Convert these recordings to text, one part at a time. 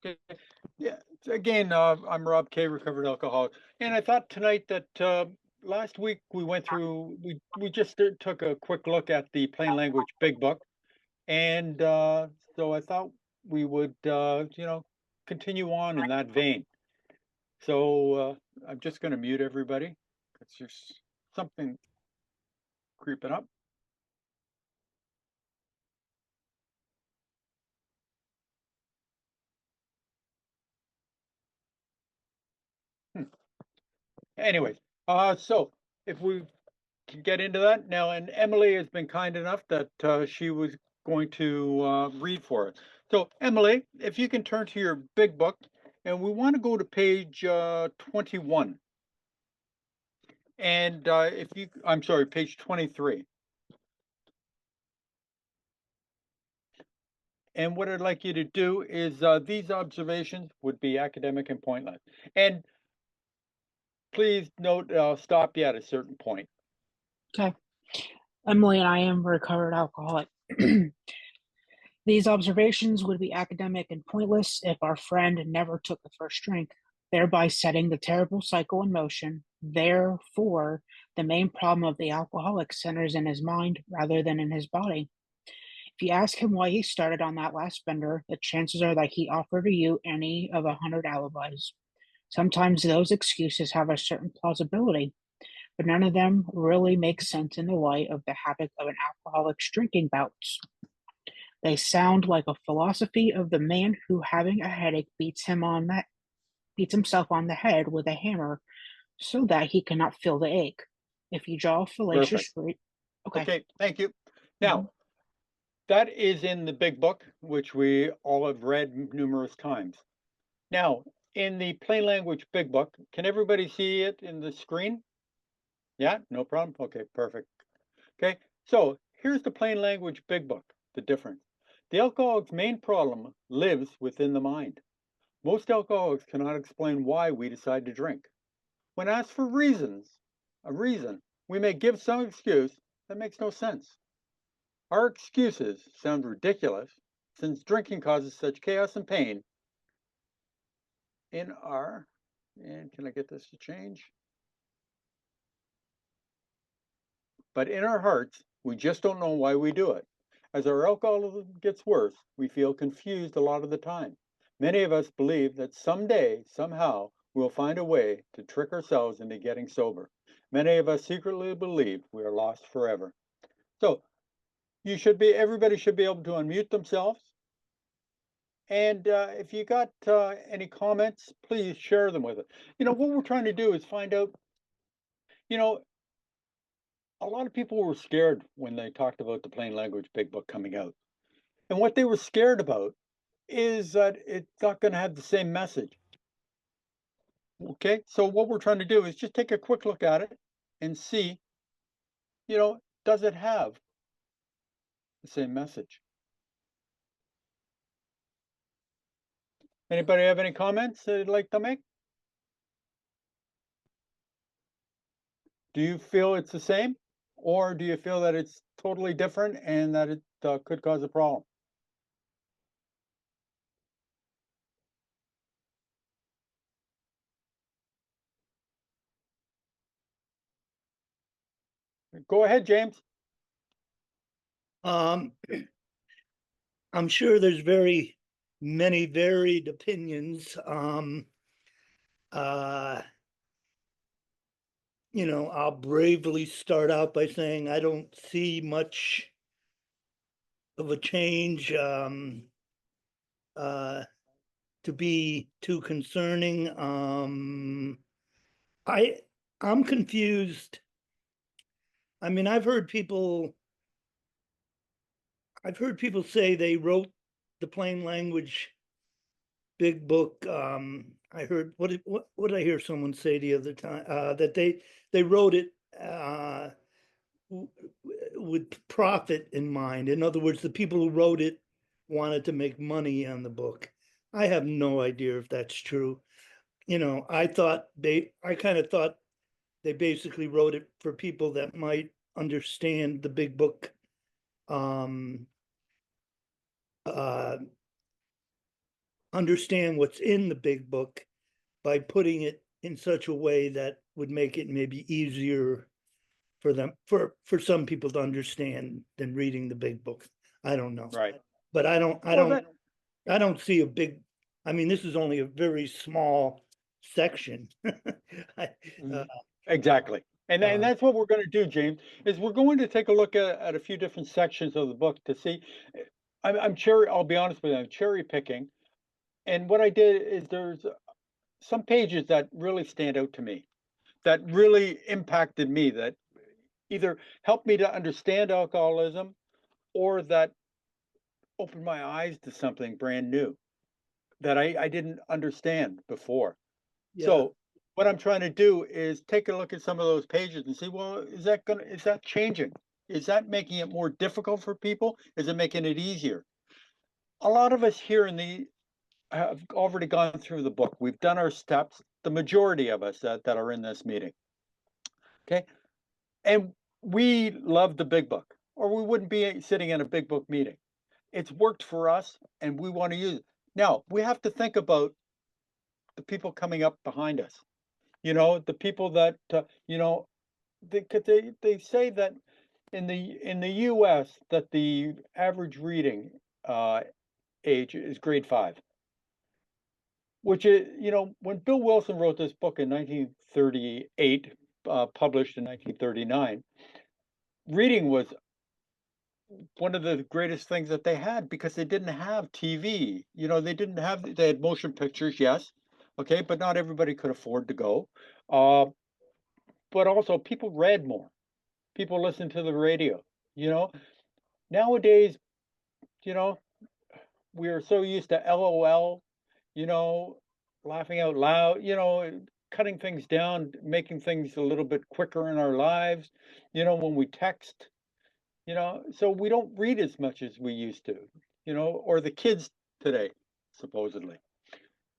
Okay. Yeah. Again, I'm Rob K, recovered alcoholic, and I thought tonight that last week we went through. We just took a quick look at the plain language big book, and so I thought we would, continue on in that vein. So I'm just going to mute everybody. It's just something creeping up. Hmm. Anyways, so if we can get into that now. And Emily has been kind enough that she was going to read for us. So, Emily, if you can turn to your big book, and we want to go to page 21. And if you, I'm sorry, page 23. And what I'd like you to do is these observations would be academic and pointless. And please note, stop you at a certain point. Okay. Emily and I am a recovered alcoholic. These observations would be academic and pointless if our friend never took the first drink, thereby setting the terrible cycle in motion. Therefore, the main problem of the alcoholic centers in his mind rather than in his body. If you ask him why he started on that last bender, the chances are that he offered you any of 100 alibis. Sometimes those excuses have a certain plausibility, but none of them really make sense in the light of the habit of an alcoholic's drinking bouts. They sound like a philosophy of the man who, having a headache, beats himself on the head with a hammer so that he cannot feel the ache. If you draw a Perfect. fallacious okay. Okay, thank you. Mhm. Now, that is in the big book, which we all have read numerous times. Now, in the plain language big book, can everybody see it in the screen? Yeah, no problem. Okay, perfect. Okay, so here's the plain language big book, the difference. The alcoholic's main problem lives within the mind. Most alcoholics cannot explain why we decide to drink. When asked for a reason, we may give some excuse that makes no sense. Our excuses sound ridiculous since drinking causes such chaos and pain in our, and can I get this to change? But in our hearts, we just don't know why we do it. As our alcoholism gets worse, we feel confused a lot of the time. Many of us believe that someday, somehow, we'll find a way to trick ourselves into getting sober. Many of us secretly believe we are lost forever. So everybody should be able to unmute themselves. And if you got any comments, please share them with us. What we're trying to do is find out, you know, a lot of people were scared when they talked about the plain language big book coming out. And what they were scared about is that it's not going to have the same message. Okay. So what we're trying to do is just take a quick look at it and see, does it have the same message? Anybody have any comments they'd like to make? Do you feel it's the same? Or do you feel that it's totally different and that it could cause a problem? Go ahead, James. Um, I'm sure there's very many varied opinions. Uh, I'll bravely start out by saying I don't see much of a change uh, to be too concerning. I I'm confused. I mean, I've heard people say they wrote the plain language big book. I heard what did I hear someone say the other time that they wrote it with profit in mind. In other words, the people who wrote it wanted to make money on the book. I have no idea if that's true. I kind of thought they basically wrote it for people that might understand the big book um, uh, understand what's in the big book by putting it in such a way that would make it maybe easier for them, for some people to understand than reading the big book. I don't know. Right. But I Well, don't see a big, I mean, this is only a very small section. exactly. And that's what we're going to do, James, is we're going to take a look at a few different sections of the book to see. I'll be honest with you, I'm cherry picking. And what I did is there's some pages that really stand out to me, that really impacted me, that either helped me to understand alcoholism or that opened my eyes to something brand new that I didn't understand before. Yeah, So what I'm trying to do is take a look at some of those pages and see, well, is that changing? Is that making it more difficult for people? Is it making it easier? A lot of us here in the have already gone through the book. We've done our steps, the majority of us that are in this meeting. Okay. And we love the big book, or we wouldn't be sitting in a big book meeting. It's worked for us and we want to use it. Now we have to think about the people coming up behind us. The people that they say that in the U.S. that the average reading age is grade 5, which is when Bill Wilson wrote this book in 1938, published in 1939, reading was one of the greatest things that they had because they didn't have TV. They had motion pictures, yes, okay, but not everybody could afford to go. Uh, but also people read more. People listened to the radio. You know, Nowadays, you know, we are so used to LOL, you know, laughing out loud, cutting things down, making things a little bit quicker in our lives, when we text, so we don't read as much as we used to, or the kids today, supposedly.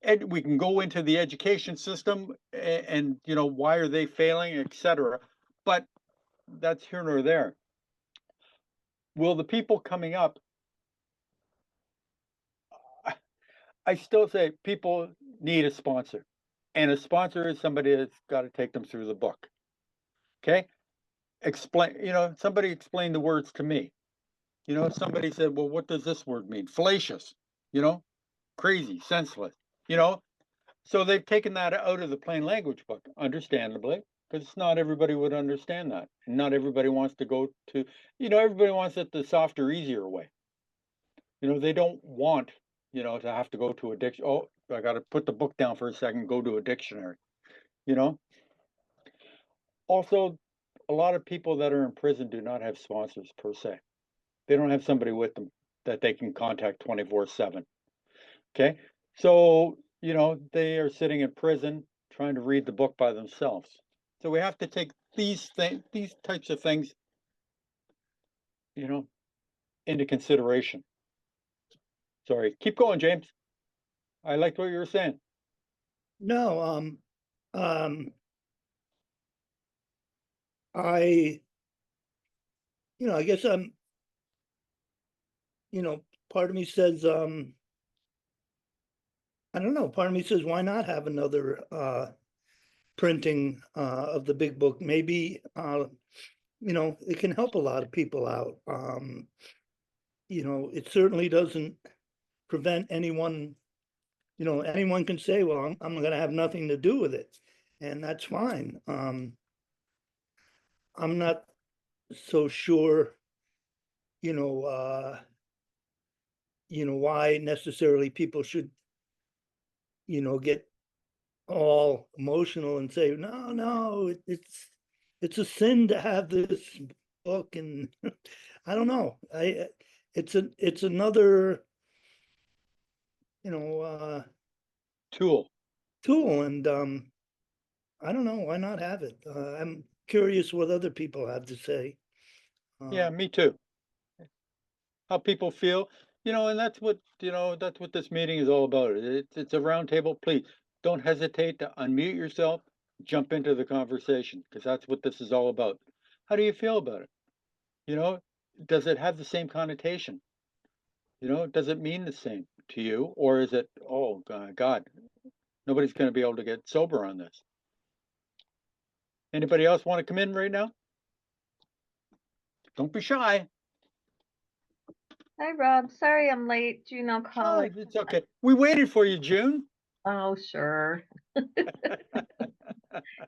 And we can go into the education system and, why are they failing, etc. But that's here nor there. Will the people coming up, I still say people need a sponsor, and a sponsor is somebody that's got to take them through the book. Okay, somebody explained the words to me. Somebody said, well, what does this word mean? Fallacious, you know, crazy, senseless, you know. So they've taken that out of the plain language book, understandably, because not everybody would understand that. And not everybody wants to go to, everybody wants it the softer, easier way. They don't want, to have to go to a dictionary. Oh, I got to put the book down for a second, go to a dictionary, you know. Also, a lot of people that are in prison do not have sponsors per se. They don't have somebody with them that they can contact 24/7. Okay. So, they are sitting in prison trying to read the book by themselves. So we have to take these types of things, you know, into consideration. Sorry. Keep going, James. I liked what you were saying. no, I, I guess part of me says, I don't know, part of me says, why not have another printing of the big book? Maybe it can help a lot of people out. It certainly doesn't prevent anyone, anyone can say, well, I'm gonna have nothing to do with it, and that's fine. I'm not so sure, you know, uh, why necessarily people should, get all emotional and say, no, it's a sin to have this book, and I don't know. It's another, you know, Tool. tool, and I don't know, why not have it? I'm curious what other people have to say. Yeah, me too. How people feel, and that's what this meeting is all about. It's a roundtable. Please don't hesitate to unmute yourself, jump into the conversation, because that's what this is all about. How do you feel about it? You know, does it have the same connotation? Does it mean the same? to you, or is it, oh God, nobody's going to be able to get sober on this? Anybody else want to come in right now? Don't be shy. Hi, Rob. Sorry I'm late. June Oh, alcoholic. it's okay. We waited for you, June. Oh, sure.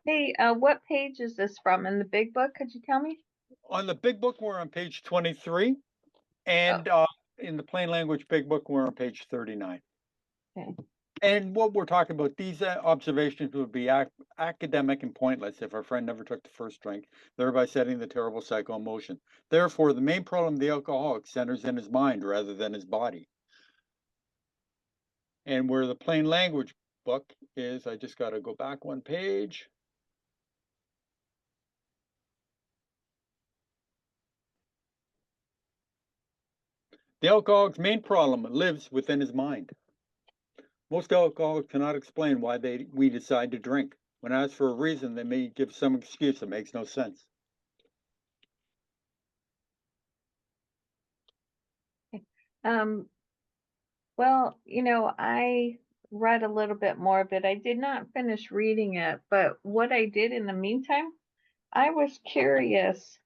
Hey, what page is this from in the big book? Could you tell me? On the big book, we're on page 23, and in the plain language big book, we're on page 39. Okay. And what we're talking about, these observations would be academic and pointless if our friend never took the first drink, thereby setting the terrible cycle in motion. Therefore, the main problem of the alcoholic centers in his mind rather than his body. And where the plain language book is, I just got to go back one page. The alcoholic's main problem lives within his mind. Most alcoholics cannot explain why we decide to drink. When asked for a reason, they may give some excuse that makes no sense. Well, I read a little bit more of it. I did not finish reading it, but what I did in the meantime, I was curious.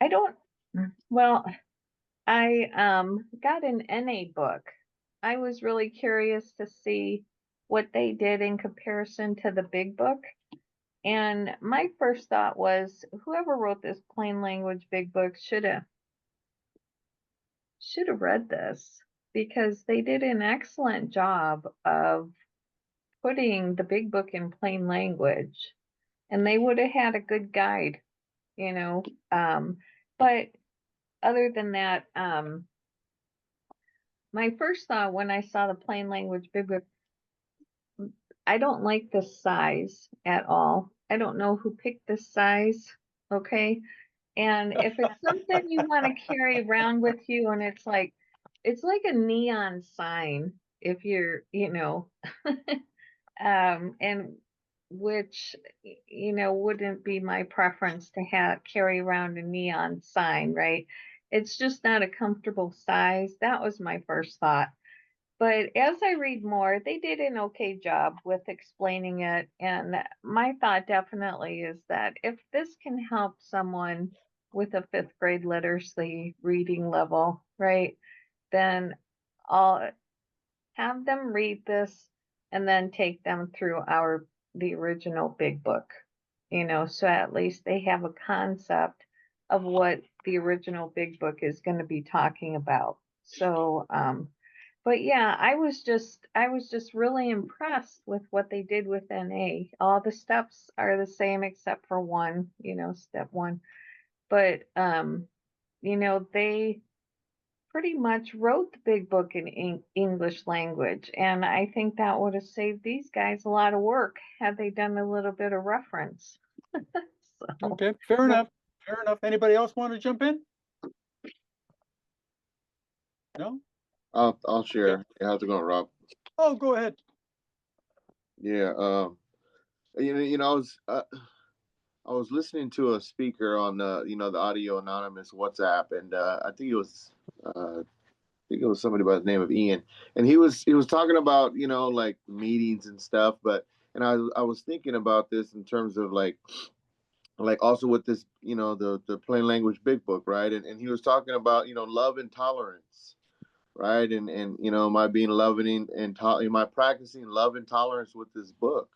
I don't, well, I got an NA book. I was really curious to see what they did in comparison to the big book. And my first thought was whoever wrote this plain language big book should have read this, because they did an excellent job of putting the big book in plain language, and they would have had a good guide, you know. But other than that, my first thought when I saw the plain language big book, I don't like the size at all. I don't know who picked this size. Okay. And if it's something you want to carry around with you, and it's like a neon sign, if you're, and which, wouldn't be my preference to carry around a neon sign, right? It's just not a comfortable size. That was my first thought. But as I read more, they did an okay job with explaining it. And my thought definitely is that if this can help someone with a fifth grade literacy reading level, right, then I'll have them read this and then take them through the original big book, so at least they have a concept of what the original big book is going to be talking about. So, but yeah, I was just really impressed with what they did with NA. All the steps are the same except for one, step one. But they pretty much wrote the big book in English language, and I think that would have saved these guys a lot of work had they done a little bit of reference. So, Okay, fair enough. Fair enough. Anybody else want to jump in? No? I'll share. Yeah, how's it going, Rob? Oh, go ahead. Yeah, I was listening to a speaker on the Audio Anonymous WhatsApp, and I think it was somebody by the name of Ian, and he was talking about like meetings and stuff, and I was thinking about this in terms of like also with this the plain language big book, right? And he was talking about love and tolerance, right? And am I being loving and am I practicing love and tolerance with this book,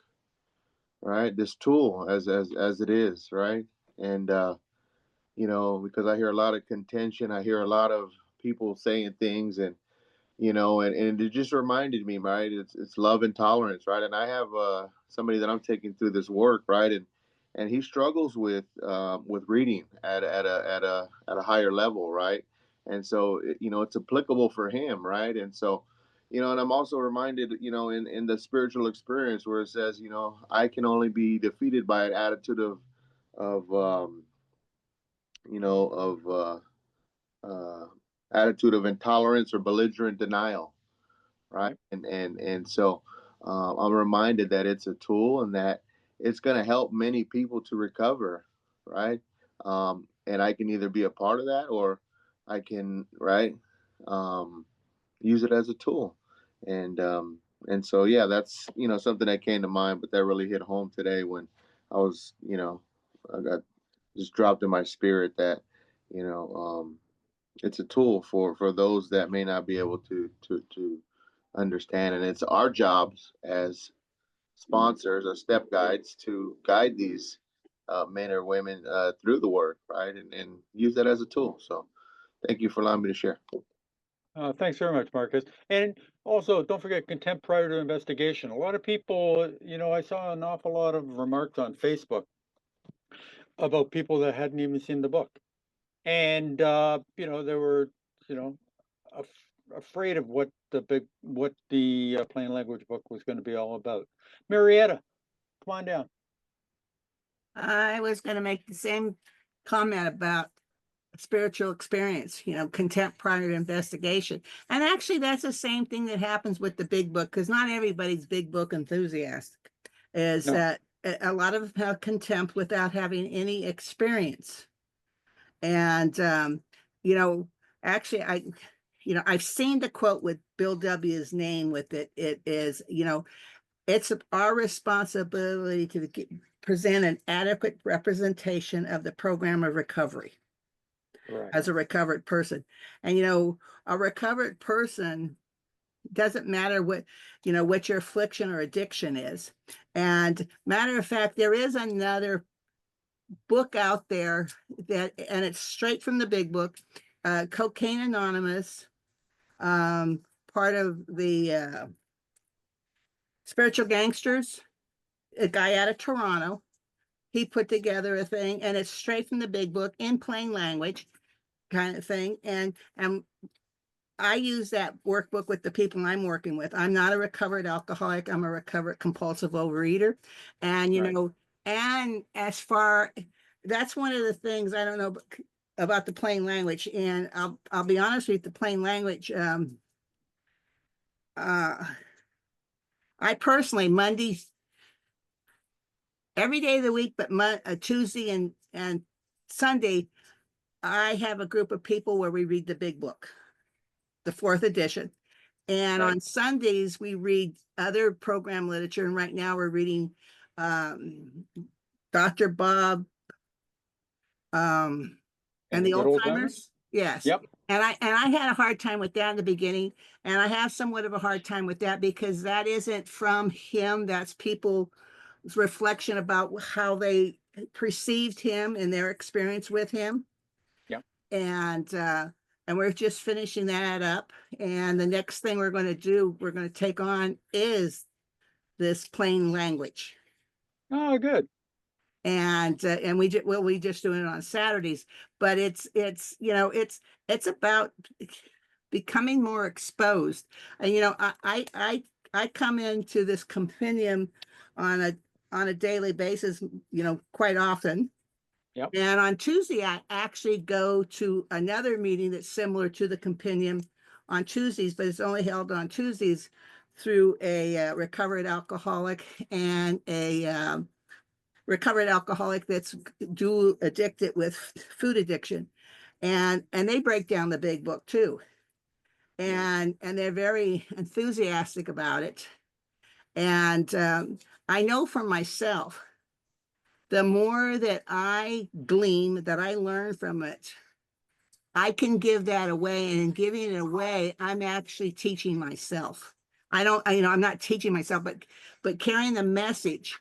right? This tool as it is, right? And because I hear a lot of contention, I hear a lot of people saying things, and and it just reminded me, right? It's love and tolerance, right? And I have somebody that I'm taking through this work, right? And he struggles with reading at a higher level, right? And so it's applicable for him, right? And so and I'm also reminded, in the spiritual experience where it says, I can only be defeated by an attitude of of uh, attitude of intolerance or belligerent denial, right? And so I'm reminded that it's a tool and that it's going to help many people to recover, right? And I can either be a part of that, or I can, right, use it as a tool. And so yeah, that's something that came to mind, but that really hit home today when I was I got just dropped in my spirit that you know it's a tool for those that may not be able to understand, and it's our jobs as sponsors or step guides to guide these men or women through the word, right, and use that as a tool. So thank you for allowing me to share. Thanks very much, Marcus. And also, don't forget contempt prior to investigation. A lot of people, I saw an awful lot of remarks on Facebook about people that hadn't even seen the book. And, they were, you know, afraid of what the plain language book was going to be all about. Marietta, come on down. I was going to make the same comment about spiritual experience, contempt prior to investigation. And actually, that's the same thing that happens with the big book, because not everybody's big book enthusiastic. Is No. that a lot of them have contempt without having any experience. And, actually, I've seen the quote with Bill W.'s name with it. It is, it's our responsibility to present an adequate representation of the program of recovery. Correct. As a recovered person. And a recovered person, doesn't matter what your affliction or addiction is. And matter of fact, there is another book out there and it's straight from the big book, Cocaine Anonymous, part of the Spiritual Gangsters, a guy out of Toronto. He put together a thing, and it's straight from the big book in plain language kind of thing. And I use that workbook with the people I'm working with. I'm not a recovered alcoholic. I'm a recovered compulsive overeater. And, Right. and as far, that's one of the things I don't know about the plain language. And I'll be honest with you, the plain language, I personally, Monday, every day of the week, but Tuesday and Sunday, I have a group of people where we read the big book, the 4th edition. And Right. on Sundays, we read other program literature. And right now we're reading Dr. Bob and the good Old old Timers. timers? Yes. Yep. And I had a hard time with that in the beginning. And I have somewhat of a hard time with that because that isn't from him. That's people's reflection about how they perceived him and their experience with him. Yep. And we're just finishing that up. And the next thing we're going to take on is this plain language. Oh, good. And we just doing it on Saturdays, but it's about becoming more exposed. And I come into this compendium on a daily basis, quite often. Yep. And on Tuesday, I actually go to another meeting that's similar to the compendium on Tuesdays, but it's only held on Tuesdays through a recovered alcoholic and a recovered alcoholic that's dual addicted with food addiction. And they break down the big book too. And they're very enthusiastic about it. And I know for myself, the more that I glean, that I learn from it, I can give that away. And in giving it away, I'm actually teaching myself. I'm not teaching myself, but carrying the message.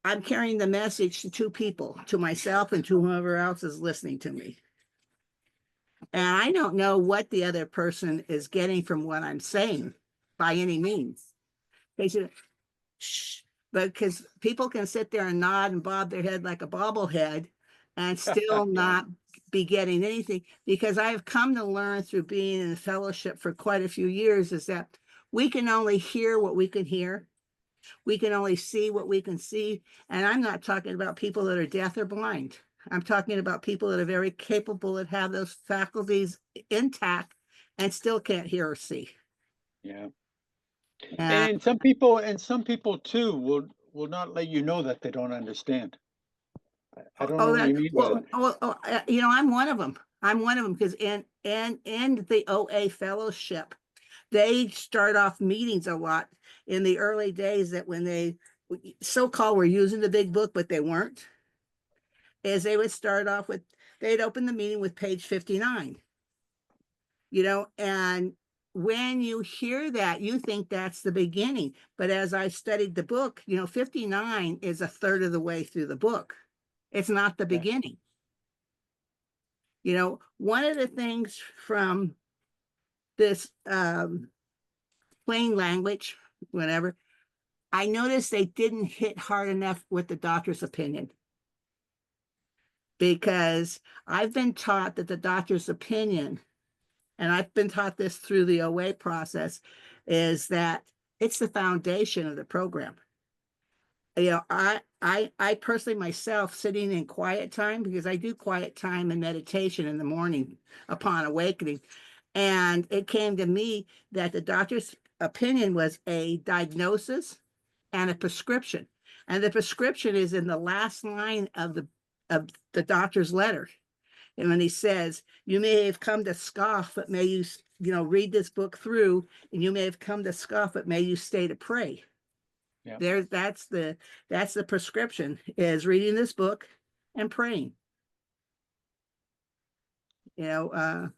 I'm carrying the message to 2 people, to myself and to whoever else is listening to me. And I don't know what the other person is getting from what I'm saying by any means. They should, shh, but because people can sit there and nod and bob their head like a bobblehead and still not be getting anything, because I've come to learn through being in the fellowship for quite a few years is that we can only hear what we can hear. We can only see what we can see. And I'm not talking about people that are deaf or blind. I'm talking about people that are very capable, that have those faculties intact and still can't hear or see. Yeah. And And some people too will not let you know that they don't understand. I don't know what you mean by that. I'm one of them. I'm one of them because in the OA fellowship, they start off meetings a lot in the early days that when they so-called were using the big book, but they weren't, is they would start off with, they'd open the meeting with page 59, and when you hear that, you think that's the beginning. But as I studied the book, 59 is a third of the way through the book. It's not the beginning. One of the things from this plain language, whatever, I noticed they didn't hit hard enough with the doctor's opinion. Because I've been taught that the doctor's opinion, and I've been taught this through the OA process, is that it's the foundation of the program. I personally myself, sitting in quiet time, because I do quiet time and meditation in the morning upon awakening, and it came to me that the doctor's opinion was a diagnosis and a prescription, and the prescription is in the last line of the doctor's letter. And when he says, you may have come to scoff, but may you, read this book through, and you may have come to scoff, but may you stay to pray. Yeah. That's the prescription, is reading this book and praying. Also,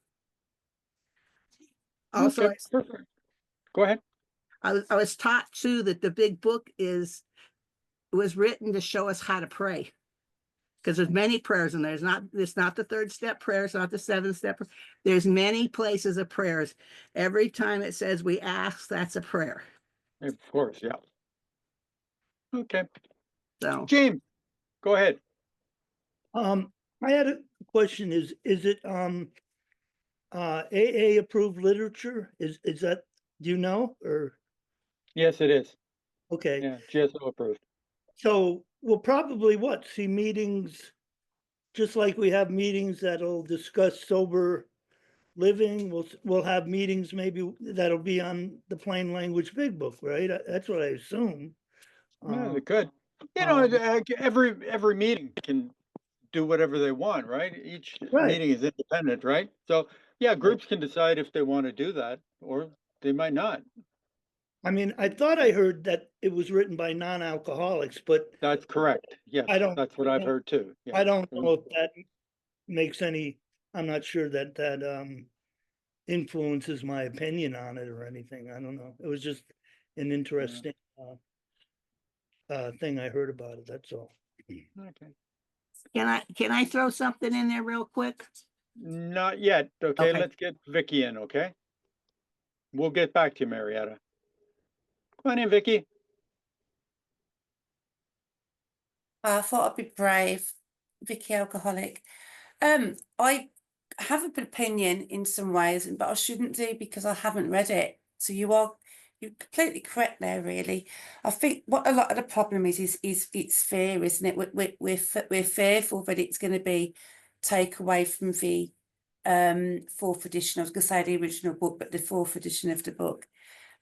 Okay, perfect. Go ahead. I was taught too that the big book was written to show us how to pray. Because there's many prayers in there. It's not the third step prayer. It's not the seventh step. There's many places of prayers. Every time it says we ask, that's a prayer. Of course, yeah. Okay. So, James, go ahead. I had a question. Is it AA approved literature? Is that, do you know, or? Yes, it is. Okay. Yeah, GSO approved. So we'll probably see meetings, just like we have meetings that'll discuss sober living. We'll have meetings maybe that'll be on the plain language big book, right? That's what I assume. Yeah, they could. Every meeting can do whatever they want, right? Each Right. meeting is independent, right? So yeah, groups can decide if they want to do that, or they might not. I mean, I thought I heard that it was written by non-alcoholics, but That's correct. Yes, that's what I've heard too. Yeah. I don't know if that makes any, I'm not sure that influences my opinion on it or anything. I don't know. It was just an interesting thing I heard about it. That's all. Okay. can I throw something in there real quick? Not yet. Okay, Okay. let's get Vicky in, okay? We'll get back to you, Marietta. Come on in, Vicky. I thought I'd be brave, Vicky Alcoholic. I have an opinion in some ways, but I shouldn't do because I haven't read it. So you're completely correct there, really. I think what a lot of the problem is it's fear, isn't it? We're fearful that it's going to be take away from the fourth edition. I was going to say the original book, but the fourth edition of the book.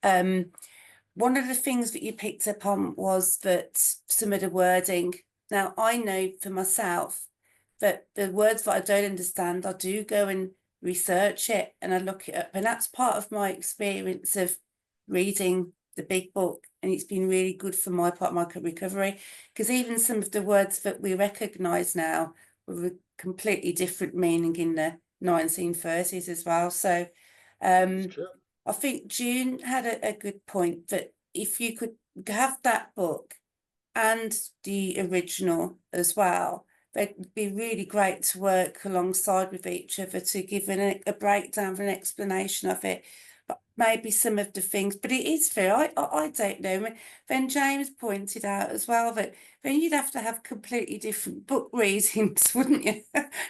One of the things that you picked up on was that some of the wording. Now, I know for myself that the words that I don't understand, I do go and research it and I look it up. And that's part of my experience of reading the big book. And it's been really good for my part of my recovery, because even some of the words that we recognise now were a completely different meaning in the 1930s as well. So I think June had a good point that if you could have that book and the original as well, it'd be really great to work alongside with each other to give a breakdown and an explanation of it. But maybe some of the things, but it is fair. I don't know. Then James pointed out as well that then you'd have to have completely different book readings, wouldn't you?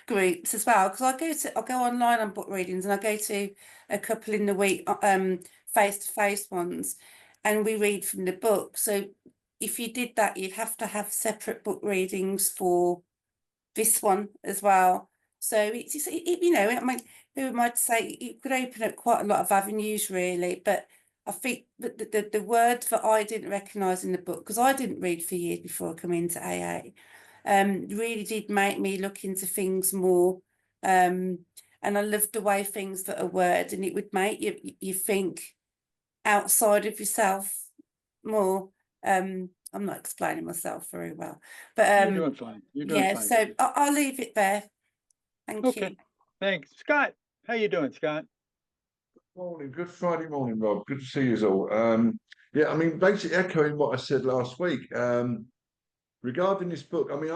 Groups as well. Because I go online on book readings and I go to a couple in the week, face-to-face ones, and we read from the book. So if you did that, you'd have to have separate book readings for this one as well. So it's I mean, who might say it could open up quite a lot of avenues, really. But I think that the word that I didn't recognise in the book, because I didn't read for years before coming into AA, really did make me look into things more. and I loved the way things that are worded, and it would make you think outside of yourself more. I'm not explaining myself very well, but You're doing fine. You're doing yeah, fine. so Vicky. I'll leave it there. Thank Okay. you. Thanks. Scott, how you doing, Scott? Morning, good Friday morning, Rob. Good to see you all. Yeah, I mean, basically echoing what I said last week. Regarding this book, I mean,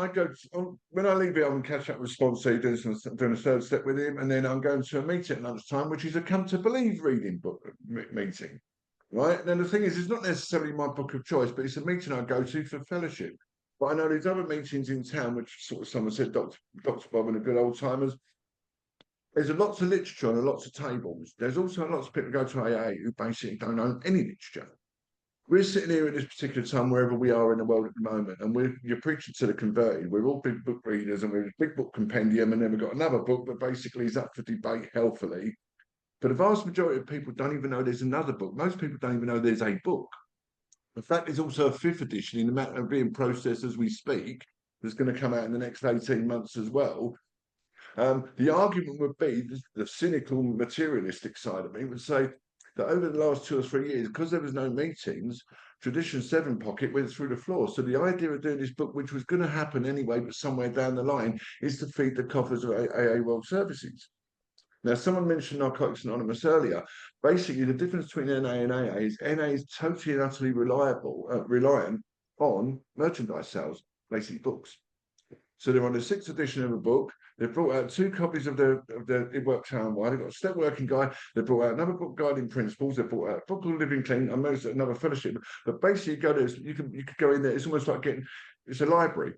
when I leave it, I'm catch up with sponsor, doing a third step with him, and then I'm going to a meeting at lunchtime, which is a come to believe reading book meeting, right? And then the thing is, it's not necessarily my book of choice, but it's a meeting I go to for fellowship. But I know there's other meetings in town, which sort of someone said, Dr. Bob and the good old timers. There's lots of literature on lots of tables. There's also lots of people who go to AA who basically don't own any literature. We're sitting here at this particular time, wherever we are in the world at the moment, and you're preaching to the converted. We're all big book readers, and we're a big book compendium, and then we've got another book that basically is up for debate healthily. But the vast majority of people don't even know there's another book. Most people don't even know there's a book. In fact, there's also a 5th edition in the matter of being processed as we speak. That's going to come out in the next 18 months as well. The argument would be, the cynical materialistic side of me would say that over the last 2 or 3 years, because there was no meetings, Tradition 7 pocket went through the floor. So the idea of doing this book, which was going to happen anyway, but somewhere down the line, is to feed the coffers of AA World Services. Now, someone mentioned Narcotics Anonymous earlier. Basically, the difference between NA and AA is NA is totally and utterly reliant on merchandise sales, basically books. So they're on the 6th edition of a book. They've brought out 2 copies of the It Works Town-wide. They've got a Step Working Guide. They brought out another book, Guiding Principles. They brought out a book called Living Clean. I know it's another fellowship, but basically you could go in there. It's almost like it's a library.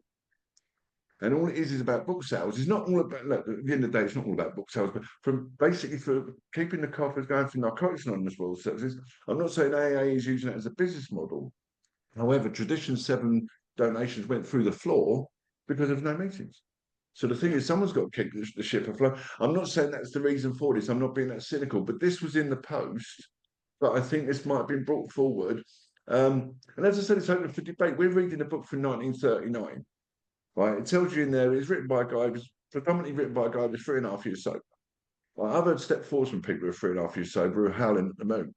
And all it is about book sales. It's not all about, look, at the end of the day, it's not all about book sales, but for keeping the coffers going for Narcotics Anonymous World Services. I'm not saying AA is using it as a business model. However, Tradition 7 donations went through the floor because of no meetings. So the thing is, someone's got to keep the ship afloat. I'm not saying that's the reason for this. I'm not being that cynical, but this was in the post. But I think this might have been brought forward. And as I said, it's open for debate. We're reading a book from 1939. Right, it tells you in there it's written by a guy, it was predominantly written by a guy who's 3.5 years sober. Right, I've heard step forwards from people who are 3.5 years sober who are howling at the moon.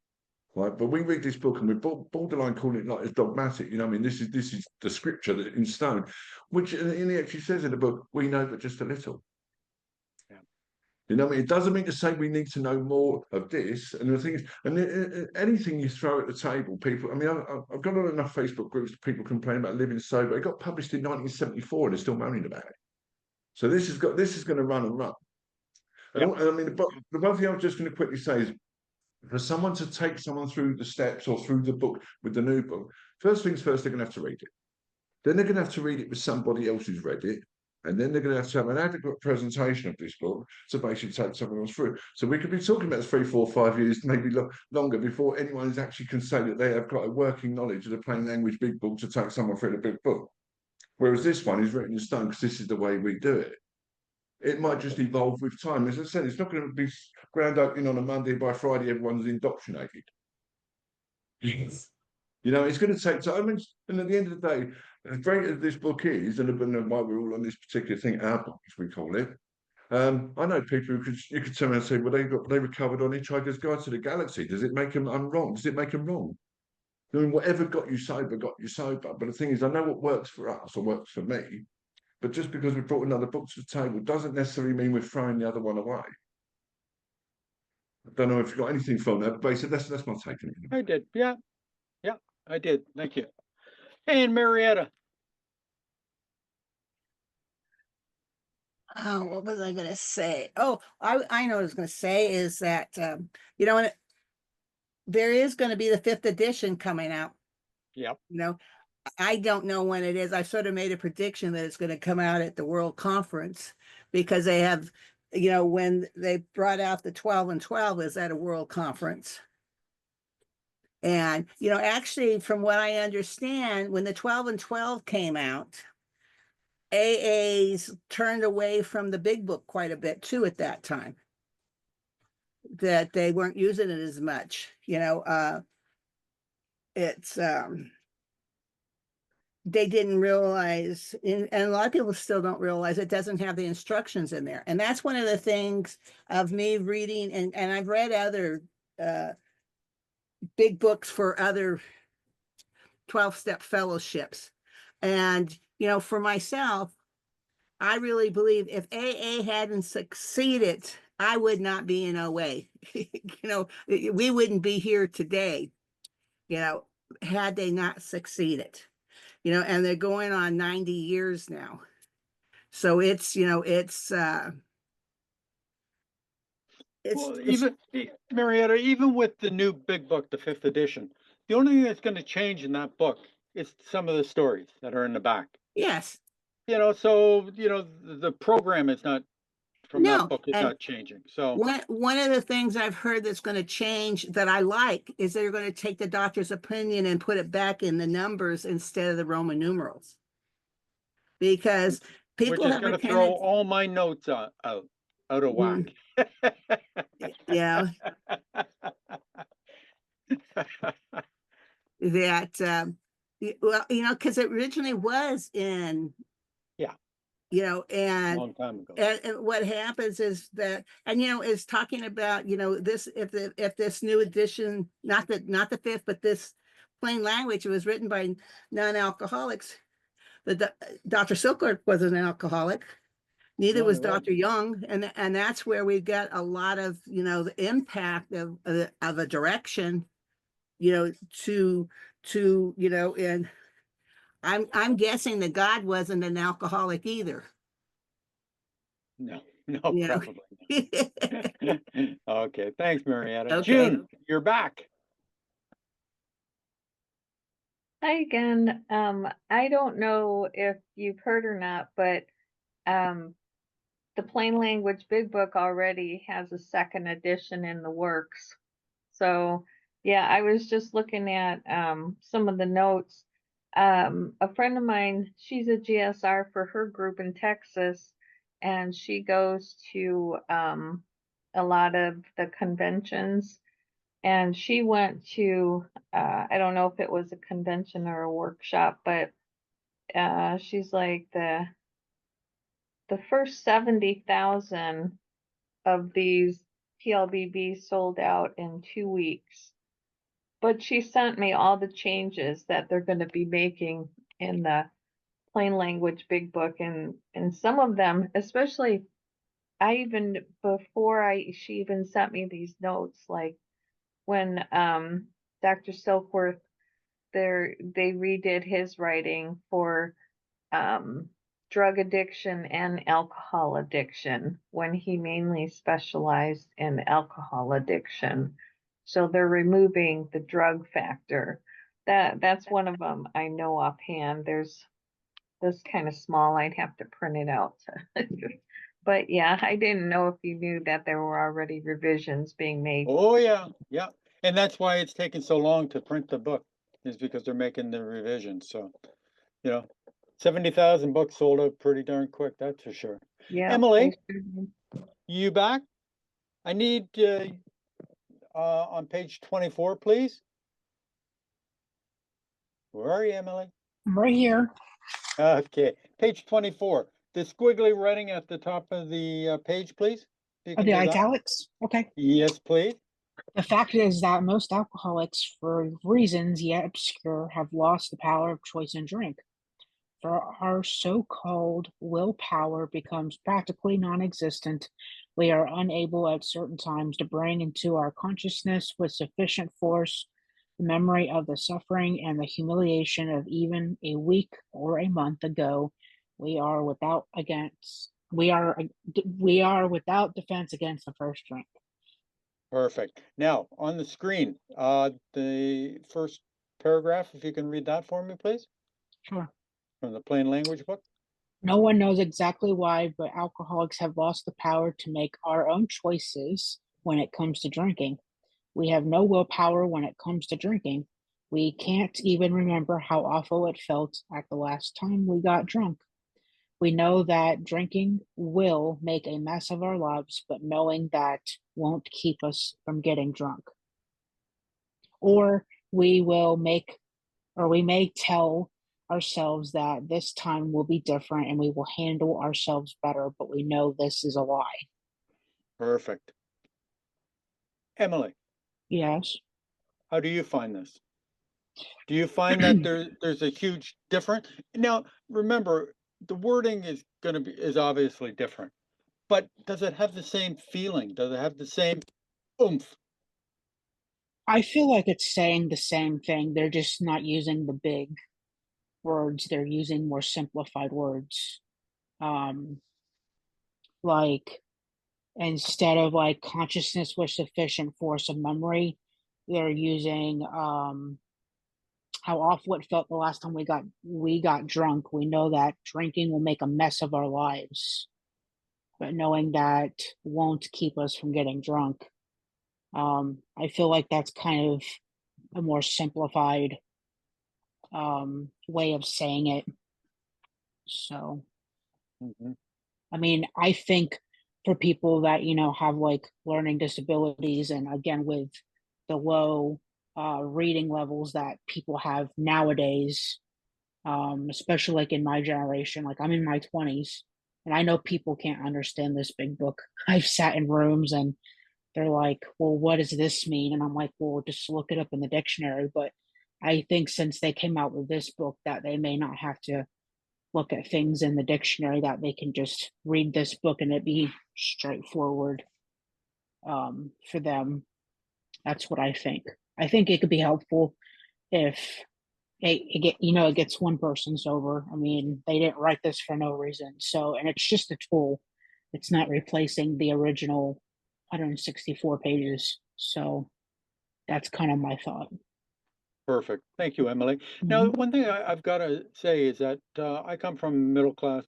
Right, but we read this book and we're borderline calling it like it's dogmatic. You know, I mean, this is the scripture that in stone, which in the actually says in the book, we know but just a little. Yeah. You know, I mean, it doesn't mean to say we need to know more of this. And the thing is, and anything you throw at the table, people. I mean, I've got on enough Facebook groups that people complain about living sober. It got published in 1974, and they're still moaning about it. So this is going to run and run. And, and I mean, the one thing I was just going to quickly say is, for someone to take someone through the steps or through the book with the new book, first things first, they're going to have to read it. Then they're going to have to read it with somebody else who's read it. And then they're going to have an adequate presentation of this book to basically take someone else through. So we could be talking about 3, 4, 5 years, maybe longer, before anyone actually can say that they have got a working knowledge of the plain language big book to take someone through the big book. Whereas this one is written in stone because this is the way we do it. It might just evolve with time. As I said, it's not going to be grand opening on a Monday. By Friday, everyone's indoctrinated. Yes. You know, it's going to take time. And at the end of the day, as great as this book is, and why we're all on this particular thing, our book, as we call it, I know people who you could turn around and say, well, they recovered on Hitchhiker's Guide to the Galaxy. Does it make them wrong? Does it make them wrong? I mean, whatever got you sober, got you sober. But the thing is, I know what works for us or works for me. But just because we brought another book to the table doesn't necessarily mean we're throwing the other one away. I don't know if you've got anything from that, but basically that's my take on it. I did. Yeah, I did. Thank you. And Marietta. Oh, what was I going to say? Oh, I know what I was going to say is that, you know, there is going to be the 5th edition coming out. Yep. You know, I don't know when it is. I sort of made a prediction that it's going to come out at the World Conference because they have, you know, when they brought out the 12 and 12 is at a World Conference. And, you know, actually, from what I understand, when the 12 and 12 came out, AAs turned away from the big book quite a bit too at that time. That they weren't using it as much, you know. It's they didn't realize, and a lot of people still don't realize, it doesn't have the instructions in there. And that's one of the things of me reading, and I've read other big books for other 12-step fellowships. And, you know, for myself, I really believe if AA hadn't succeeded, I would not be in OA. You know, we wouldn't be here today, you know, had they not succeeded. You know, and they're going on 90 years now. So it's, you know, it's Well, Marietta, even with the new big book, the 5th edition, the only thing that's going to change in that book is some of the stories that are in the back. yes. You know, so, you know, the program is not, from that No, book, is and not changing. So, one of the things I've heard that's going to change that I like is they're going to take the doctor's opinion and put it back in the numbers instead of the Roman numerals. Because we're people just have going a to throw tendency, all my notes out of whack. yeah, that well, you know, because it originally was in, Yeah. you know, A and long time ago. and what happens is that, and you know, is talking about, you know, this, if this new edition, not the 5th, but this plain language, it was written by non-alcoholics. Dr. Silkworth wasn't an alcoholic, neither No, was he wasn't. Dr. Young, and that's where we get a lot of, you know, the impact of a direction, you know, to you know, and I'm guessing that God wasn't an alcoholic either. No, You know? probably not. Okay, thanks, Marietta. Okay. June, you're back. Hi again. I don't know if you've heard or not, but the Plain Language Big Book already has a 2nd edition in the works. So yeah, I was just looking at some of the notes. A friend of mine, she's a GSR for her group in Texas, and she goes to a lot of the conventions. And she went to, I don't know if it was a convention or a workshop, but she's like the first 70,000 of these PLBB sold out in 2 weeks. But she sent me all the changes that they're going to be making in the Plain Language Big Book, and some of them, especially, I even before she even sent me these notes, like when Dr. Silkworth, they redid his writing for drug addiction and alcohol addiction, when he mainly specialized in alcohol addiction. So they're removing the drug factor. That's one of them I know offhand. There's this kind of small, I'd have to print it out. But yeah, I didn't know if you knew that there were already revisions being made. Oh, yeah, yeah. And that's why it's taken so long to print the book, is because they're making the revisions. So, you know, 70,000 books sold out pretty darn quick, that's for sure. Yeah. Emily, you back? I need on page 24, please. Where are you, Emily? I'm right here. Okay, page 24. The squiggly writing at the top of the page, please. You Oh, can the do that. italics. Okay. Yes, please. The fact is that most alcoholics, for reasons yet obscure, have lost the power of choice in drink. For our so-called willpower becomes practically non-existent. We are unable at certain times to bring into our consciousness with sufficient force the memory of the suffering and the humiliation of even a week or a month ago. We are without defense against the first drink. Perfect. Now, on the screen, the first paragraph, if you can read that for me, please, Sure. from the Plain Language book. No one knows exactly why, but alcoholics have lost the power to make our own choices when it comes to drinking. We have no willpower when it comes to drinking. We can't even remember how awful it felt at the last time we got drunk. We know that drinking will make a mess of our lives, but knowing that won't keep us from getting drunk. Or we may tell ourselves that this time will be different and we will handle ourselves better, but we know this is a lie. Perfect. Emily, Yes. how do you find this? Do you find that there's a huge difference? Now, remember, the wording is obviously different, but does it have the same feeling? Does it have the same oomph? I feel like it's saying the same thing. They're just not using the big words. They're using more simplified words. Um, like instead of like consciousness with sufficient force of memory, they're using how awful it felt the last time we got drunk. We know that drinking will make a mess of our lives, but knowing that won't keep us from getting drunk. I feel like that's kind of a more simplified way of saying it. So, Mhm. I mean, I think for people that, have like learning disabilities, and again, with the low reading levels that people have nowadays, especially like in my generation, like I'm in my 20s, and I know people can't understand this big book. I've sat in rooms and they're like, well, what does this mean? And I'm like, well, just look it up in the dictionary. But I think since they came out with this book, that they may not have to look at things in the dictionary, that they can just read this book and it be straightforward for them. That's what I think. I think it could be helpful if it gets one person sober. I mean, they didn't write this for no reason. So, and it's just a tool. It's not replacing the original 164 pages. So that's kind of my thought. Perfect. Thank you, Emily. Now, one thing I've got to say is that I come from a middle class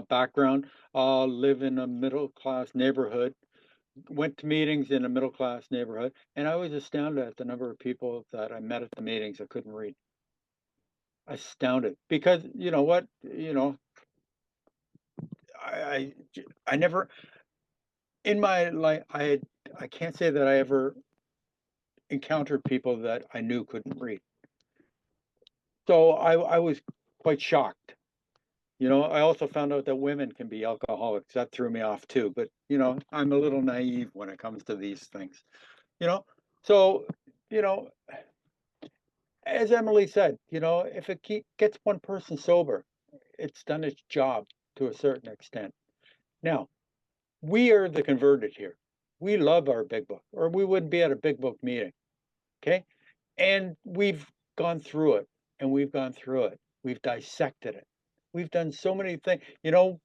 background, live in a middle class neighborhood, went to meetings in a middle class neighborhood, and I was astounded at the number of people that I met at the meetings that couldn't read. Astounded because you know what, I never in my life I can't say that I ever encountered people that I knew couldn't read. So I was quite shocked. I also found out that women can be alcoholics. That threw me off too. But I'm a little naive when it comes to these things. You know, so you know, as Emily said, if it gets one person sober, it's done its job to a certain extent. Now, we are the converted here. We love our big book, or we wouldn't be at a big book meeting. Okay. And we've gone through it and we've gone through it. We've dissected it. We've done so many things.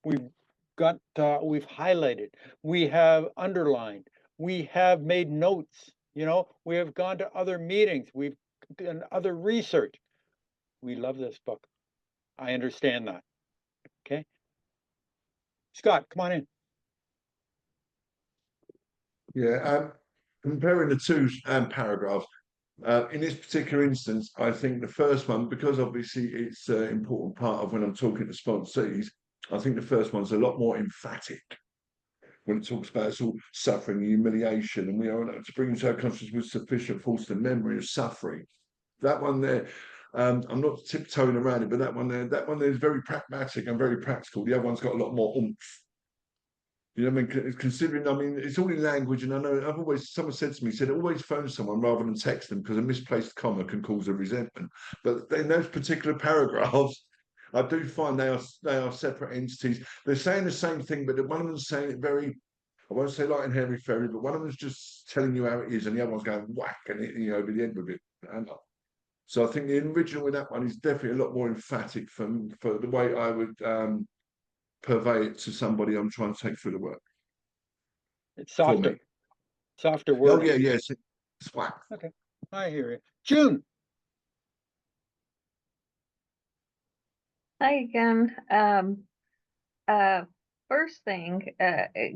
We've highlighted, we have underlined, we have made notes, we have gone to other meetings, we've done other research. We love this book. I understand that. Okay. Scott, come on in. Yeah, comparing the two paragraphs, in this particular instance, I think the first one, because obviously it's an important part of when I'm talking to sponsees, I think the first one's a lot more emphatic when it talks about it's all suffering, humiliation, and we are to bring into our consciousness with sufficient force the memory of suffering. That one there, I'm not tiptoeing around it, but that one there is very pragmatic and very practical. The other one's got a lot more oomph. You know what I mean? Considering, I mean, it's all in language, and I know someone said to me, said always phone someone rather than text them because a misplaced comma can cause a resentment. But in those particular paragraphs, I do find they are separate entities. They're saying the same thing, but one of them's saying it very, I won't say like in Henry Ferry, but one of them's just telling you how it is, and the other one's going whack and hitting you over the head with it. And so I think the original with that one is definitely a lot more emphatic for the way I would purvey it to somebody I'm trying to take through the work. It's For me. softer Oh wording. yeah, yes. It's whack. Okay. I hear you. June. Hi again. First thing,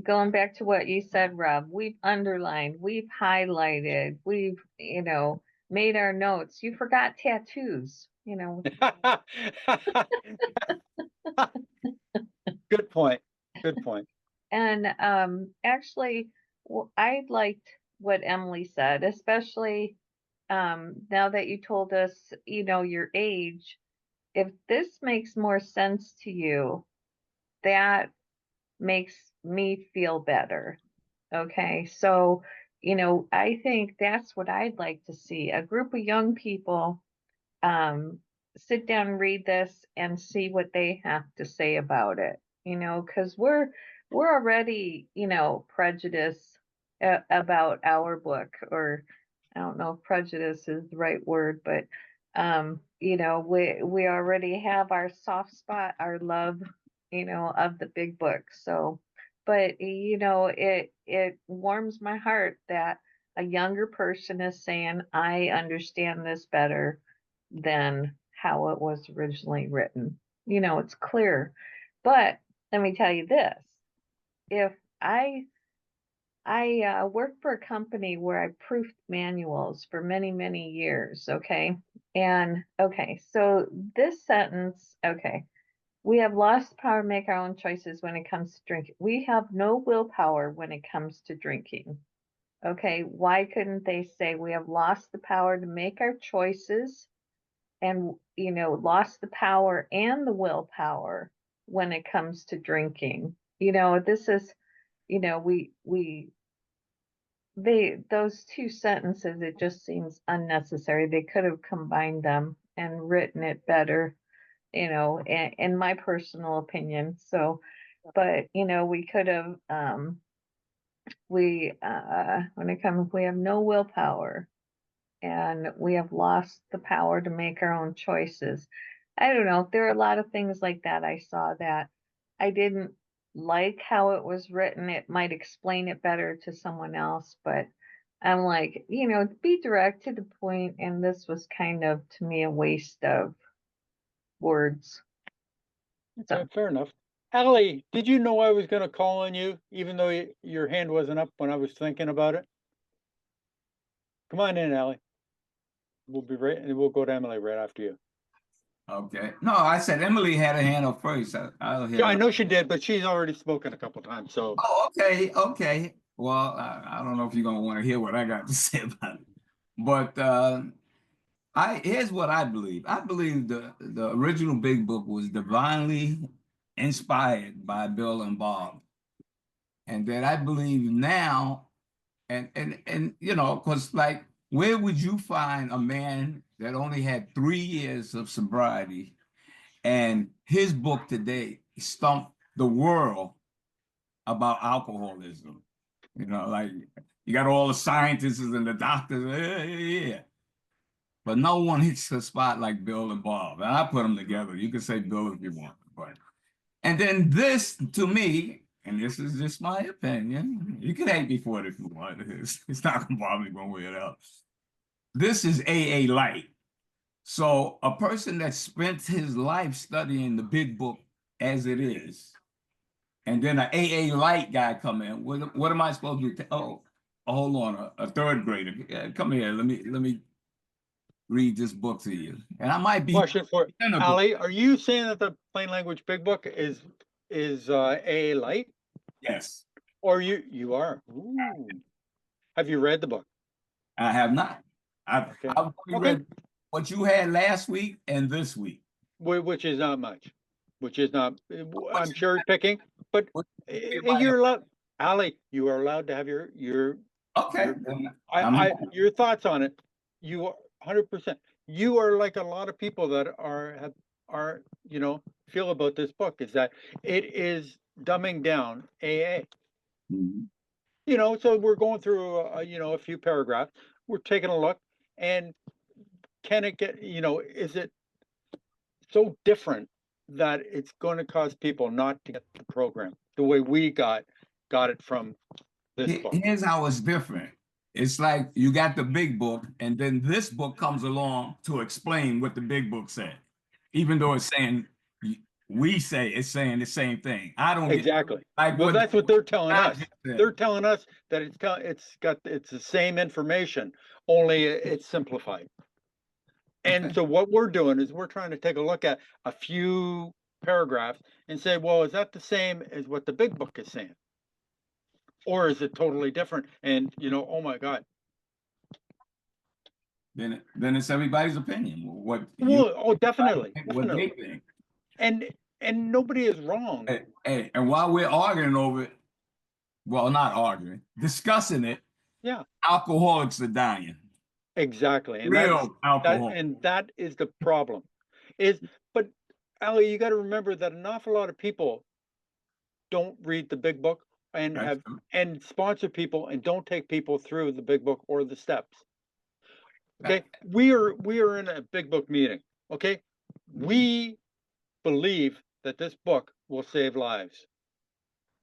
going back to what you said, Rob, we've underlined, we've highlighted, we've, made our notes. You forgot tattoos, Good point. Good point. And actually, I liked what Emily said, especially now that you told us, your age. if this makes more sense to you, that makes me feel better. Okay, so, I think that's what I'd like to see, a group of young people sit down and read this and see what they have to say about it, because we're already, prejudiced about our book, or I don't know if prejudice is the right word, but we already have our soft spot, our love, of the big book. So, but it warms my heart that a younger person is saying, I understand this better than how it was originally written. It's clear. But let me tell you this. If I worked for a company where I proofed manuals for many, many years, okay? And okay, so this sentence, okay, we have lost the power to make our own choices when it comes to drinking. We have no willpower when it comes to drinking. Okay, why couldn't they say we have lost the power to make our choices and, lost the power and the willpower when it comes to drinking? This is, those two sentences, it just seems unnecessary. They could have combined them and written it better, in my personal opinion. So, but, we could have, when it comes, we have no willpower and we have lost the power to make our own choices. I don't know. There are a lot of things like that I saw that I didn't like how it was written. It might explain it better to someone else, but I'm like, be direct to the point, and this was kind of, to me, a waste of words. Okay, fair enough. Allie, did you know I was going to call on you, even though your hand wasn't up when I was thinking about it? Come on in, Allie. We'll be right, and we'll go to Emily right after you. Okay. No, I said Emily had a hand up first. I'll hear Yeah, I her. know she did, but she's already spoken a couple times. So, Oh, okay, okay. Well, I don't know if you're gonna want to hear what I got to say about it, but here's what I believe. I believe the original Big Book was divinely inspired by Bill and Bob, and that I believe now, and because like, where would you find a man that only had 3 years of sobriety, and his book today stumped the world about alcoholism? Like, you got all the scientists and the doctors, yeah. But no one hits the spot like Bill and Bob. And I put them together. You can say Bill if you want. And then this, to me, and this is just my opinion, you can hate me for it if you want. It's not going to bother me one way or the other. This is AA light. So a person that spent his life studying the Big Book as it is, and then an AA light guy come in, what am I supposed to do? Oh, hold on, a third grader. Come here, let me read this book to you. And I might be question for cynical. Allie: are you saying that the plain language Big Book is AA light, Yes, or you are? Ooh. Have you read the book? I have not. I've Okay. only Okay. read what you had last week and this week. Which is not much. Which is not. I'm cherry picking, but What- you're allowed, Allie. You are allowed to have your Okay, your thoughts on it. You are 100%. You are like a lot of people that are feel about this book, is that it is dumbing down AA. Mhm. So we're going through a few paragraphs. We're taking a look, and can it get is it so different that it's going to cause people not to get the program the way we got it from this book? Here's how it's different. It's like you got the Big Book, and then this book comes along to explain what the Big Book said, even though it's saying it's saying the same thing. I don't get Exactly. like Well, what that's what they're telling John us. just said. They're telling us that it's the same information, only it's simplified. And Okay. so what we're doing is we're trying to take a look at a few paragraphs and say, well, is that the same as what the Big Book is saying? Or is it totally different? And oh my God. then it's everybody's opinion. What Well, oh, definitely, what they definitely. think. And nobody is wrong. Hey, and while we're arguing over it, well, not arguing, discussing it, Yeah, alcoholics are dying. exactly. And Real alcohol. that is the problem. But Ali, you got to remember that an awful lot of people don't read the big book and That's have true. and sponsor people and don't take people through the big book or the steps. Okay, we are in a big book meeting. Okay, we believe that this book will save lives.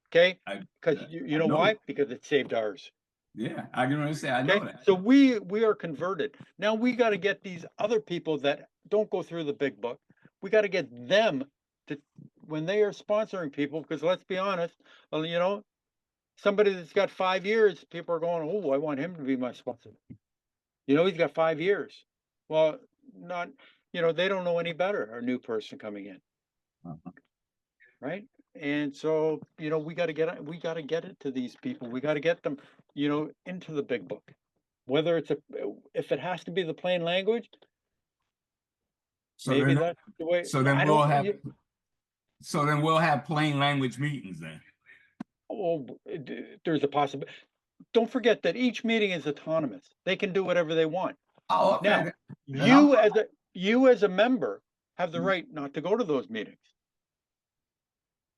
Okay, because you know why? Because it saved ours. Yeah, I can understand. I know Okay, that. so we are converted. Now we got to get these other people that don't go through the big book. We got to get them to, when they are sponsoring people, because let's be honest, you know, somebody that's got 5 years, people are going, oh, I want him to be my sponsor. You know, he's got 5 years. Well, not, you know, they don't know any better, a new person coming in. Right? And so, you know, we got to get it to these people. We got to get them, you know, into the big book. Whether it's if it has to be the plain language, So maybe then, that's the way. so then I we'll don't. have, so then we'll have plain language meetings then. Oh, there's a possibility. Don't forget that each meeting is autonomous. They can do whatever they want. Oh, okay. Now, you as a member have the right not to go to those meetings.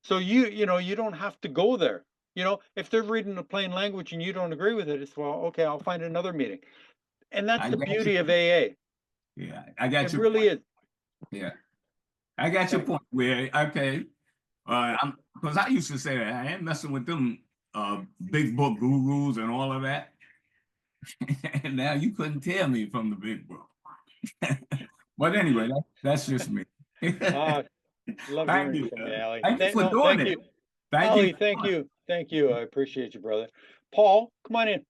So you know, you don't have to go there. You know, if they're reading the plain language and you don't agree with it, it's well, okay, I'll find another meeting. And that's the beauty of AA. Yeah, I got It your really point. is. Yeah, I got your point. Where okay, I'm because I used to say that I ain't messing with them big book gurus and all of that. And now you couldn't tell me from the big book. But anyway, that's just me. Love Thank hearing you. from you, Ali. Thank you for doing thank it. you. Thank Ali, you. thank you. I appreciate you, brother. Paul, come on in.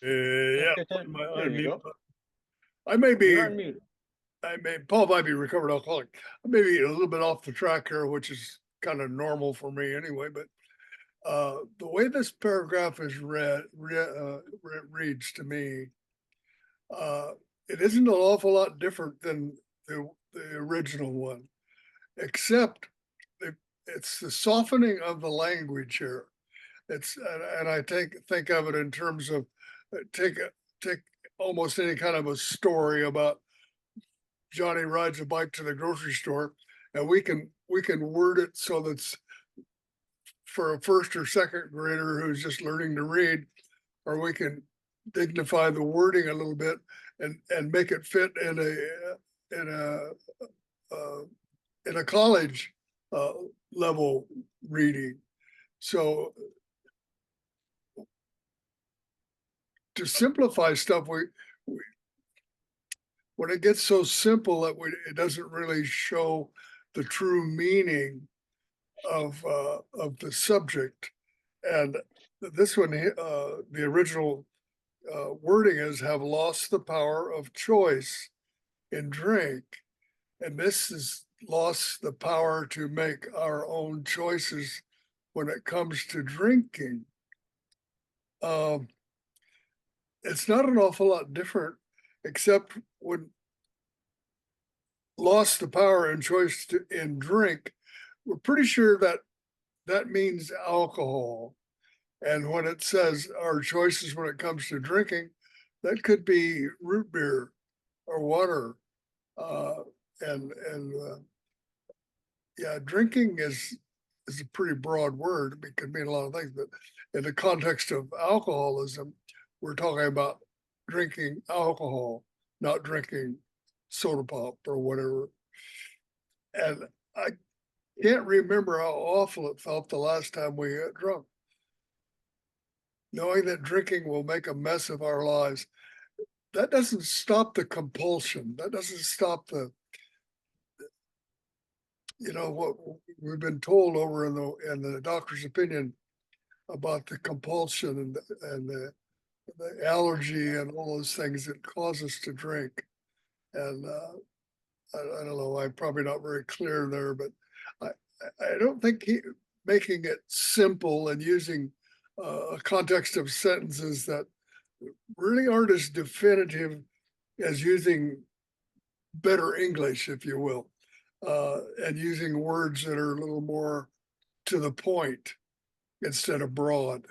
Yeah, There you go. I may be, You're on mute. Paul might be recovered alcoholic. I may be a little bit off the track here, which is kind of normal for me anyway, but the way this paragraph is reads to me, it isn't an awful lot different than the original one, except it's the softening of the language here. It's and I think of it in terms of take almost any kind of a story about Johnny rides a bike to the grocery store, and we can word it so that's for a first or second grader who's just learning to read, or we can dignify the wording a little bit and make it fit in a college level reading. So to simplify stuff, we when it gets so simple that it doesn't really show the true meaning of the subject. And this one, the original wording is have lost the power of choice in drink. And this is lost the power to make our own choices when it comes to drinking. It's not an awful lot different, except when lost the power and choice in drink, we're pretty sure that means alcohol. And when it says our choices when it comes to drinking, that could be root beer or water. Yeah, drinking is a pretty broad word. It could mean a lot of things, but in the context of alcoholism, we're talking about drinking alcohol, not drinking soda pop or whatever. And I can't remember how awful it felt the last time we got drunk. Knowing that drinking will make a mess of our lives, that doesn't stop the compulsion. That doesn't stop what we've been told over in the doctor's opinion about the compulsion and the allergy and all those things that cause us to drink. And I don't know, I'm probably not very clear there, but I don't think making it simple and using a context of sentences that really aren't as definitive as using better English, if you will, and using words that are a little more to the point instead of broad.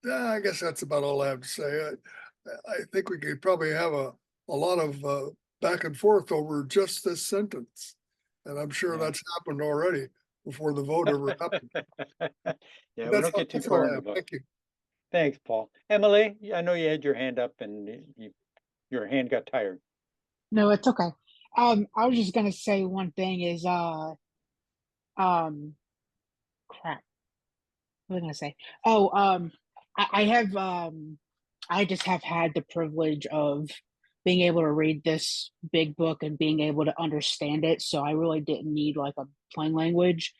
Yeah, I guess that's about all I have to say. I think we could probably have a lot of back and forth over just this sentence. And I'm sure Yeah. that's happened already before the vote ever happened. Yeah, we That's don't all, get too that's all far I in the have. vote. Thank you. Thanks, Paul. Emily, I know you had your hand up and your hand got tired. No, it's okay. I was just gonna say one thing is crap. What was I gonna say? Oh, I have I just have had the privilege of being able to read this big book and being able to understand it. So I really didn't need like a plain language,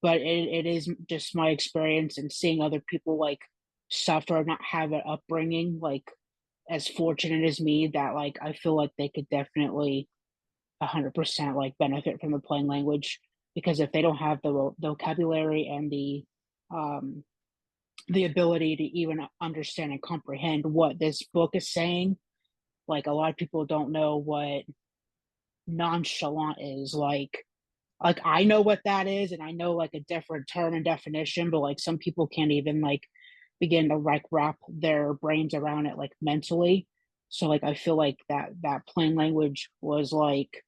but it is just my experience and seeing other people like suffer, not have an upbringing like as fortunate as me that like I feel like they could definitely 100% like benefit from the plain language because if they don't have the vocabulary and the ability to even understand and comprehend what this book is saying, like a lot of people don't know what nonchalant is. Like I know what that is, and I know like a different term and definition, but like some people can't even like begin to like wrap their brains around it like mentally. So like I feel like that plain language was like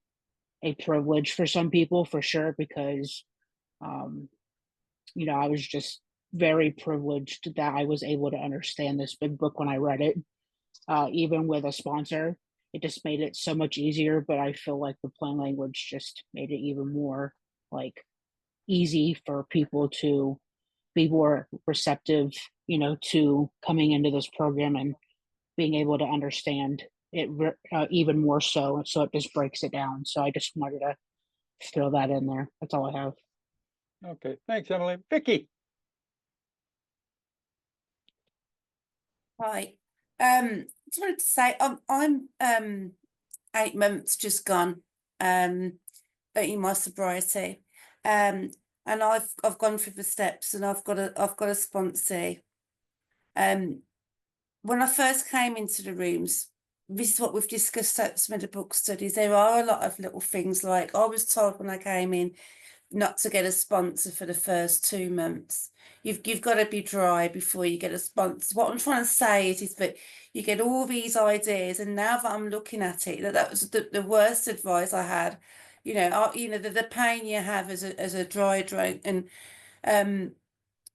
a privilege for some people for sure because um I was just very privileged that I was able to understand this big book when I read it. Even with a sponsor, it just made it so much easier. But I feel like the plain language just made it even more like easy for people to be more receptive, to coming into this program and being able to understand it even more so. So it just breaks it down. So I just wanted to throw that in there. That's all I have. Okay, thanks, Emily. Vicky. Right. Just wanted to say I'm 8 months just gone in my sobriety. And I've gone through the steps and I've got a sponsor. When I first came into the rooms, this is what we've discussed at some of the book studies. There are a lot of little things like I was told when I came in not to get a sponsor for the first 2 months. You've got to be dry before you get a sponsor. What I'm trying to say is that you get all these ideas, and now that I'm looking at it, that was the worst advice I had. The pain you have as a dry drunk, and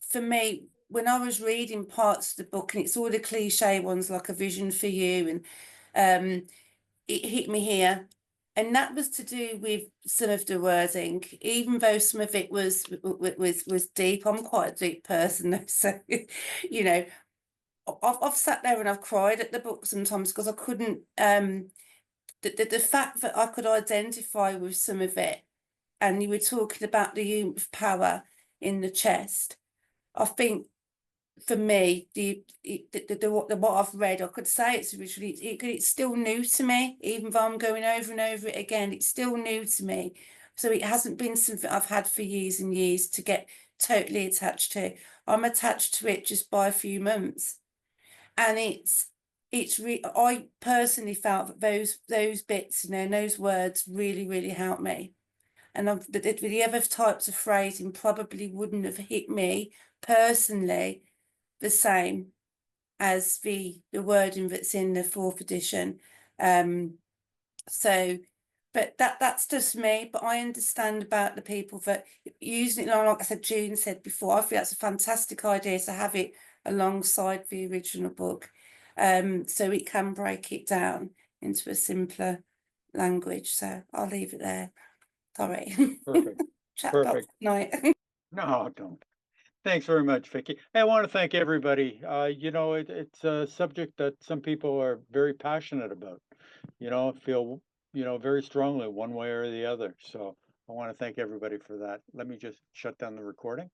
for me, when I was reading parts of the book, and it's all the cliche ones like A Vision for You, and it hit me here. And that was to do with some of the wording, even though some of it was deep. I'm quite a deep person, though, so I've sat there and I've cried at the book sometimes because I couldn't. The fact that I could identify with some of it, and you were talking about the unit of power in the chest. I think for me, what I've read, I could say it's originally it's still new to me, even though I'm going over and over it again. It's still new to me, so it hasn't been something I've had for years and years to get totally attached to. I'm attached to it just by a few months, and I personally felt that those bits, those words really helped me. And the other types of phrasing probably wouldn't have hit me personally the same as the wording that's in the 4th edition. But that's just me. But I understand about the people that using it, like I said, June said before, I think that's a fantastic idea to have it alongside the original book. So it can break it down into a simpler language. So I'll leave it there. Sorry. Perfect. Chat about Perfect. tonight. No, don't. Thanks very much, Vicky. I want to thank everybody. It's a subject that some people are very passionate about, feel, very strongly one way or the other. So I want to thank everybody for that. Let me just shut down the recording.